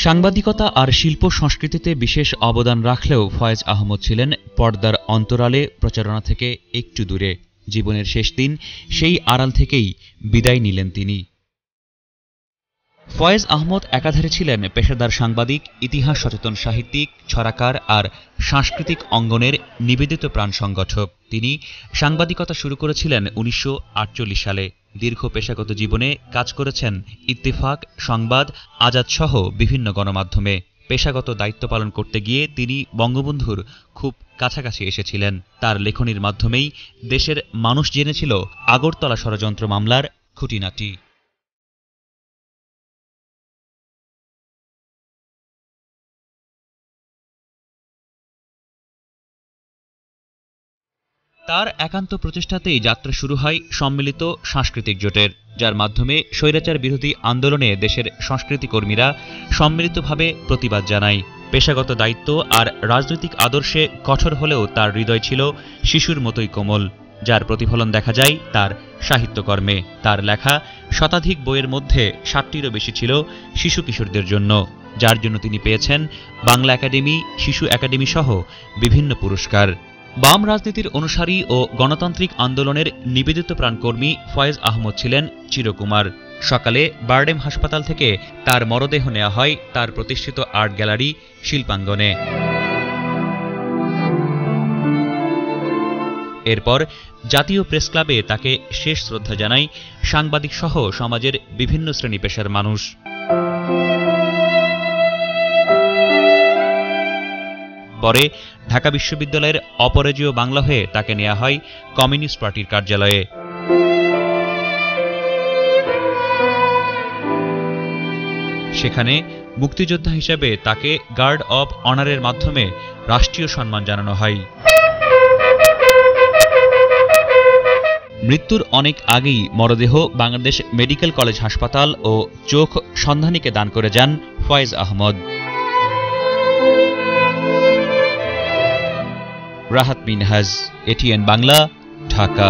সাংবাদিকতা আর শিল্প সংস্কৃতিতে বিশেষ অবদান রাখলেও ফয়েজ আহমদ ছিলেন পর্দার অন্তরালে, প্রচারণা থেকে একটু দূরে। জীবনের শেষ দিন সেই আড়াল থেকেই বিদায় নিলেন তিনি। ফয়েজ আহমদ একাধারে ছিলেন পেশাদার সাংবাদিক, ইতিহাস সচেতন সাহিত্যিক, ছড়াকার আর সাংস্কৃতিক অঙ্গনের নিবেদিত প্রাণ সংগঠক। তিনি সাংবাদিকতা শুরু করেছিলেন ১৯৪৮ সালে। দীর্ঘ পেশাগত জীবনে কাজ করেছেন ইত্তেফাক, সংবাদ, আজাদসহ বিভিন্ন গণমাধ্যমে। পেশাগত দায়িত্ব পালন করতে গিয়ে তিনি বঙ্গবন্ধুর খুব কাছাকাছি এসেছিলেন। তার লেখনীর মাধ্যমেই দেশের মানুষ জেনেছিল আগরতলা ষড়যন্ত্র মামলার খুঁটিনাটি। তার একান্ত প্রচেষ্টাতেই যাত্রা শুরু হয় সম্মিলিত সাংস্কৃতিক জোটের, যার মাধ্যমে স্বৈরাচার বিরোধী আন্দোলনে দেশের সংস্কৃতিকর্মীরা সম্মিলিতভাবে প্রতিবাদ জানায়। পেশাগত দায়িত্ব আর রাজনৈতিক আদর্শে কঠোর হলেও তার হৃদয় ছিল শিশুর মতোই কোমল, যার প্রতিফলন দেখা যায় তার সাহিত্যকর্মে। তার লেখা শতাধিক বইয়ের মধ্যে ৬০টিরও বেশি ছিল শিশু কিশোরদের জন্য, যার জন্য তিনি পেয়েছেন বাংলা একাডেমি, শিশু একাডেমি সহ বিভিন্ন পুরস্কার। বাম রাজনীতির অনুসারী ও গণতান্ত্রিক আন্দোলনের নিবেদিত প্রাণকর্মী ফয়েজ আহমদ ছিলেন চিরকুমার। সকালে বারডেম হাসপাতাল থেকে তার মরদেহ নেওয়া হয় তার প্রতিষ্ঠিত আর্ট গ্যালারি শিল্পাঙ্গনে। এরপর জাতীয় প্রেস ক্লাবে তাকে শেষ শ্রদ্ধা জানায় সাংবাদিক সহ সমাজের বিভিন্ন শ্রেণী পেশার মানুষ। পরে ঢাকা বিশ্ববিদ্যালয়ের অপরাজেয় বাংলা হয়ে তাকে নেওয়া হয় কমিউনিস্ট পার্টির কার্যালয়ে। সেখানে মুক্তিযোদ্ধা হিসেবে তাকে গার্ড অব অনারের মাধ্যমে রাষ্ট্রীয় সম্মান জানানো হয়। মৃত্যুর অনেক আগেই মরদেহ বাংলাদেশ মেডিকেল কলেজ হাসপাতাল ও চোখ সন্ধানীকে দান করে যান ফয়েজ আহমদ। রাহাত মিনহাজ, এটিএন বাংলা, ঢাকা।